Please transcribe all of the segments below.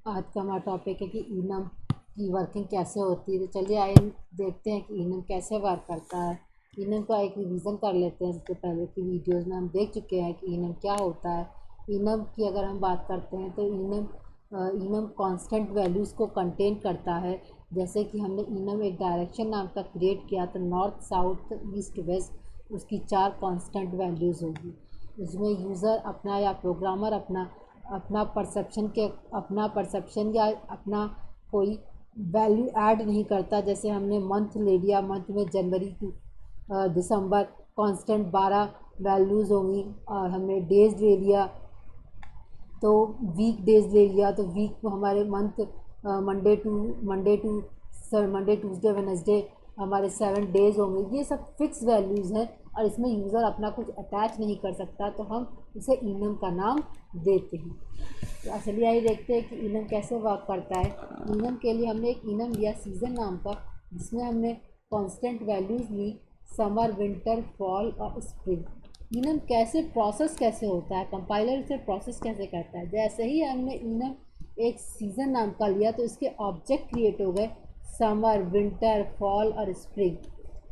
आज का हमारा टॉपिक है कि इनम की वर्किंग कैसे होती है। तो चलिए आइए देखते हैं कि इनम कैसे वर्क करता है। इनम का एक रिवीजन कर लेते हैं। सबसे पहले की वीडियोस में हम देख चुके हैं कि इनम क्या होता है। इनम की अगर हम बात करते हैं तो इनम कांस्टेंट वैल्यूज़ को कंटेन करता है। जैसे कि हमने इनम एक डायरेक्शन नाम का क्रिएट किया तो नॉर्थ साउथ ईस्ट वेस्ट उसकी 4 कांस्टेंट वैल्यूज़ होगी। उसमें यूज़र अपना या प्रोग्रामर अपना अपना परसेप्शन या अपना कोई वैल्यू ऐड नहीं करता। जैसे हमने मंथ ले लिया, मंथ में जनवरी टू दिसंबर कांस्टेंट 12 वैल्यूज़ होंगी। और हमने डेज ले लिया तो वीक डेज ले लिया तो वीक में हमारे मंथ मंडे ट्यूसडे वेडनेसडे हमारे 7 डेज होंगे। ये सब फिक्स वैल्यूज़ हैं और इसमें यूज़र अपना कुछ अटैच नहीं कर सकता, तो हम इसे इनम का नाम देते हैं। तो चलिए आइए देखते हैं कि इनम कैसे वर्क करता है। इनम के लिए हमने एक इनम लिया सीज़न नाम का, जिसमें हमने कांस्टेंट वैल्यूज़ ली समर विंटर फॉल और स्प्रिंग। इनम कैसे होता है, कंपाइलर इसे प्रोसेस कैसे करता है। जैसे ही हमने इनम एक सीज़न नाम का लिया तो इसके ऑब्जेक्ट क्रिएट हो गए समर विंटर फॉल और स्प्रिंग।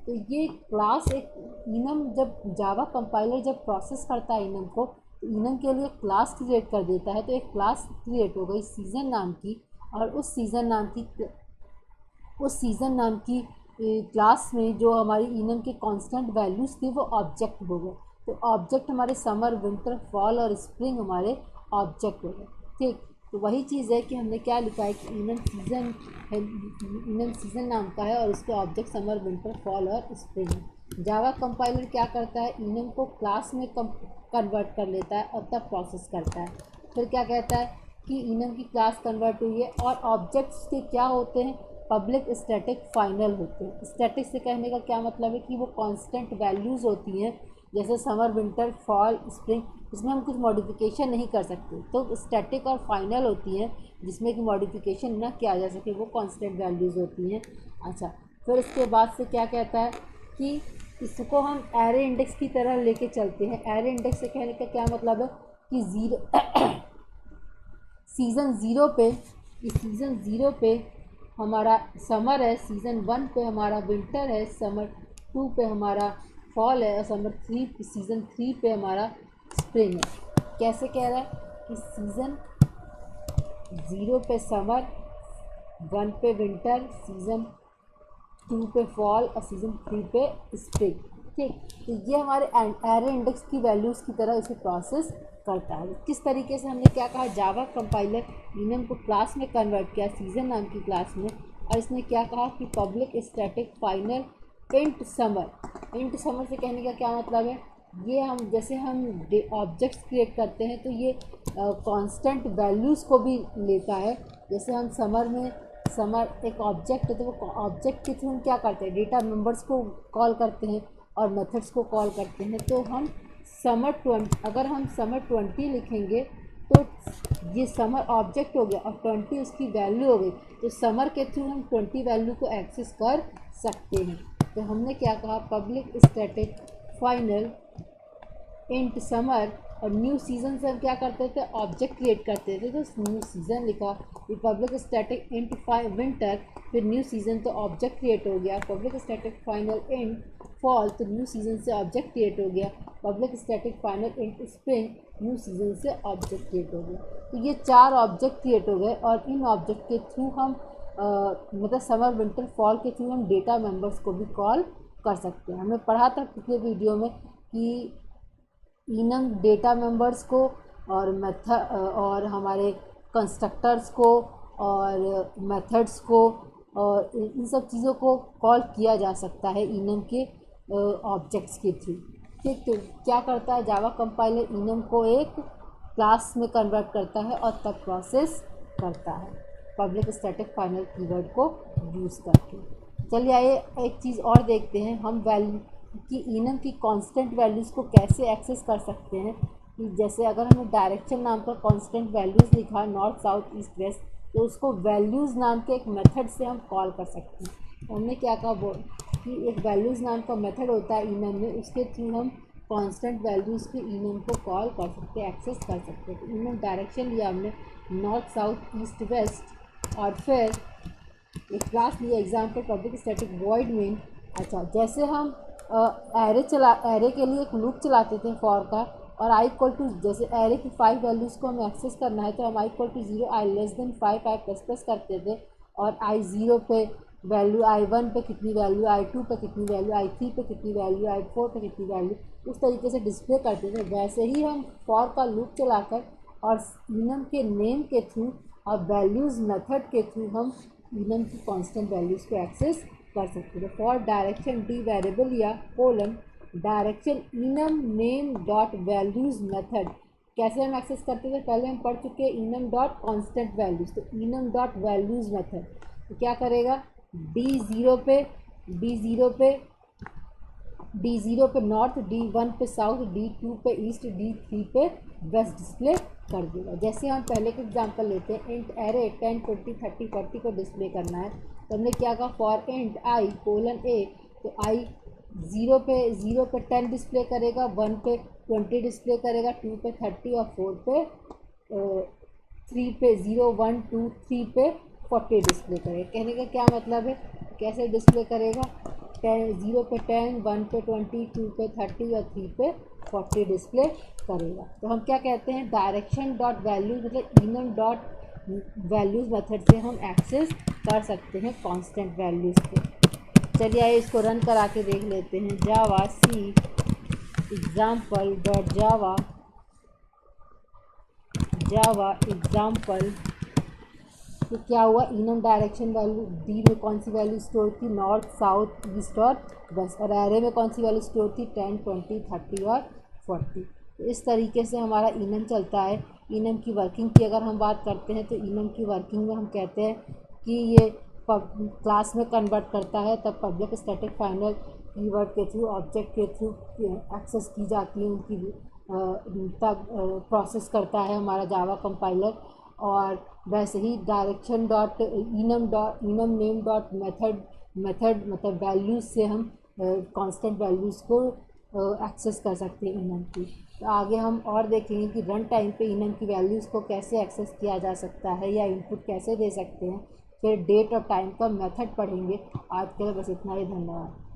तो ये क्लास एक इनम जब जावा कंपाइलर जब प्रोसेस करता है इनम को, तो इनम के लिए क्लास क्रिएट कर देता है। तो एक क्लास क्रिएट हो गई सीज़न नाम की, और उस सीज़न नाम की क्लास में जो हमारी इनम के कांस्टेंट वैल्यूज़ थी वो ऑब्जेक्ट हो गए। तो ऑब्जेक्ट हमारे समर विंटर फॉल और स्प्रिंग हमारे ऑब्जेक्ट हो गए। ठीक, तो वही चीज़ है कि हमने क्या लिखा है कि इनम सीज़न है, इनम सीज़न नाम का है और इसके ऑब्जेक्ट समर विंटर फॉल और स्प्रिंग है। जावा कंपाइलर क्या करता है, इनम को क्लास में कन्वर्ट कर लेता है और तब प्रोसेस करता है। फिर क्या कहता है कि इनम की क्लास कन्वर्ट हुई है और ऑब्जेक्ट्स के क्या होते हैं, पब्लिक स्टैटिक फाइनल होते हैं। स्टैटिक से कहने का क्या मतलब है कि वो कांस्टेंट वैल्यूज़ होती हैं, जैसे समर विंटर फॉल स्प्रिंग, इसमें हम कुछ मॉडिफिकेशन नहीं कर सकते। तो स्टैटिक और फाइनल होती हैं जिसमें कि मॉडिफिकेशन ना किया जा सके, वो कांस्टेंट वैल्यूज़ होती हैं। अच्छा, फिर इसके बाद से क्या कहता है कि इसको हम एरे इंडेक्स की तरह लेके चलते हैं। एरे इंडेक्स से कहने का क्या मतलब है कि सीज़न ज़ीरो पे हमारा समर है, सीज़न 1 पे हमारा विंटर है, समर 2 पे हमारा फॉल है और सीज़न 3 पे हमारा स्प्रिंग है। कैसे कह रहा है कि सीज़न 0 पे समर, 1 पे विंटर, सीज़न 2 पे फॉल और सीज़न 3 पे स्प्रिंग। ठीक, तो ये हमारे एरे इंडेक्स की वैल्यूज़ की तरह इसे प्रोसेस करता है। किस तरीके से हमने क्या कहा, जावा कंपाइलर इनम को क्लास में कन्वर्ट किया सीज़न नाम की क्लास में, और इसने क्या कहा कि public static final int summer से कहने का क्या मतलब है, ये हम जैसे हम ऑब्जेक्ट्स क्रिएट करते हैं तो ये कांस्टेंट वैल्यूज़ को भी लेता है। जैसे हम समर एक ऑब्जेक्ट है तो वो ऑब्जेक्ट के थ्रू हम क्या करते हैं, डेटा मेंबर्स को कॉल करते हैं और मेथड्स को कॉल करते हैं। तो हम अगर हम समर 20 लिखेंगे तो ये समर ऑब्जेक्ट हो गया और 20 उसकी वैल्यू हो गई। तो समर के थ्रू हम 20 वैल्यू को एक्सेस कर सकते हैं। तो हमने क्या कहा, public static final int summer, और न्यू सीज़न से हम क्या करते थे, ऑब्जेक्ट क्रिएट करते थे। तो न्यू सीज़न लिखा, फिर पब्लिक स्टैटिक इंट विंटर, फिर न्यू सीज़न तो ऑब्जेक्ट क्रिएट हो गया। Public static final int fall, तो न्यू सीज़न से ऑब्जेक्ट क्रिएट हो गया। Public static final int spring, new season से ऑब्जेक्ट क्रिएट हो गया। तो ये 4 ऑब्जेक्ट क्रिएट हो गए और इन ऑब्जेक्ट के थ्रू हम मतलब समर विंटर फॉल के थ्रू हम डेटा मेंबर्स को भी कॉल कर सकते हैं। हमने पढ़ा था पिछले वीडियो में कि इनम डेटा मेंबर्स को और हमारे कंस्ट्रक्टर्स को और मेथड्स को और इन सब चीज़ों को कॉल किया जा सकता है इनम के ऑब्जेक्ट्स के थ्रू। ठीक, तो क्या करता है जावा कंपाइलर, इनम को एक क्लास में कन्वर्ट करता है और तब प्रोसेस करता है पब्लिक स्टैटिक फाइनल कीवर्ड को यूज़ करके। चलिए आइए एक चीज़ और देखते हैं, हम वैल्यू कि इनम की कांस्टेंट वैल्यूज़ को कैसे एक्सेस कर सकते हैं। कि जैसे अगर हमें डायरेक्शन नाम का कांस्टेंट वैल्यूज़ लिखा है नॉर्थ साउथ ईस्ट वेस्ट, तो उसको वैल्यूज़ नाम के एक मेथड से हम कॉल कर सकते हैं। तो हमने क्या कहा वो कि एक वैल्यूज़ नाम का मेथड होता है इनम में, उसके थ्रू हम कांस्टेंट वैल्यूज़ के इनम को कॉल कर सकते हैं, एक्सेस कर सकते हैं। तो इनम डायरेक्शन लिया हमने नॉर्थ साउथ ईस्ट वेस्ट। और फिर एक क्लास लिया example public static void main. अच्छा, जैसे हम एरे के लिए एक लूप चलाते थे फॉर का, और आई इक्वल टू, जैसे एरे की 5 वैल्यूज़ को हमें एक्सेस करना है तो हम I equal to 0, I less than 5, I plus plus करते थे, और आई 0 पे वैल्यू, आई 1 पे कितनी वैल्यू, आई 2 पे कितनी वैल्यू, आई 3 पे कितनी वैल्यू, आई 4 पे कितनी वैल्यू, उस तरीके से डिस्प्ले करते थे। वैसे ही हम फॉर का लूप चलाकर और इनम के नेम के थ्रू और वैल्यूज़ मेथड के थ्रू हम इनम की कांस्टेंट वैल्यूज़ को एक्सेस कर सकते थे। फॉर डायरेक्शन डी वेरिएबल या colon direction enum name dot values method कैसे हम एक्सेस करते थे, पहले हम पढ़ चुके हैं इनम डॉट कॉन्स्टेंट वैल्यूज़। तो इनम डॉट वैल्यूज़ मेथड तो क्या करेगा, D0 पे D0 पे नॉर्थ, D1 पे साउथ, D2 पे ईस्ट, D3 पे वेस्ट डिस्प्ले कर देगा। जैसे हम पहले के एग्जांपल लेते हैं, इंट एरे 10 20 30 40 को डिस्प्ले करना है तो हमने क्या कहा, फॉर इंट आई कोलन ए, तो आई 0 पे 10 डिस्प्ले करेगा, 1 पे 20 डिस्प्ले करेगा, 2 पे 30 और 4 पे 3 पे 0 1 2 3 पे 40 डिस्प्ले करेगा। कहने का क्या मतलब है, कैसे डिस्प्ले करेगा, 0 पे 10, 1 पे 20, 2 पे 30 और 3 पे 40 डिस्प्ले करेगा। तो हम क्या कहते हैं, डायरेक्शन डॉट वैल्यूज मतलब इनम डॉट वैल्यूज़ मेथड से हम एक्सेस कर सकते हैं कांस्टेंट वैल्यूज़ को। चलिए आइए इसको रन करा के देख लेते हैं। जावा सी एग्जाम्पल डॉट जावा एग्जाम्पल। तो क्या हुआ, इनम डायरेक्शन वैल्यू डी में कौन सी वैल्यू स्टोर थी, नॉर्थ साउथ ईस्ट और वेस्ट, और एरे में कौन सी वैल्यू स्टोर थी, 10 20 30 और 40। तो इस तरीके से हमारा इनम चलता है। इनम की वर्किंग की अगर हम बात करते हैं तो इनम की वर्किंग में हम कहते हैं कि ये क्लास में कन्वर्ट करता है, तब पब्लिक स्टैटिक फाइनल कीवर्ड के थ्रू ऑब्जेक्ट के थ्रू एक्सेस की जाती है उनकी, तब प्रोसेस करता है हमारा जावा कंपाइलर। और वैसे ही direction dot enum name dot method मतलब वैल्यूज़ से हम कांस्टेंट वैल्यूज़ को एक्सेस कर सकते हैं इनम की। तो आगे हम और देखेंगे कि रन टाइम पे इनम की वैल्यूज़ को कैसे एक्सेस किया जा सकता है या इनपुट कैसे दे सकते हैं। फिर डेट और टाइम का मेथड पढ़ेंगे। आज के लिए बस इतना ही, धन्यवाद।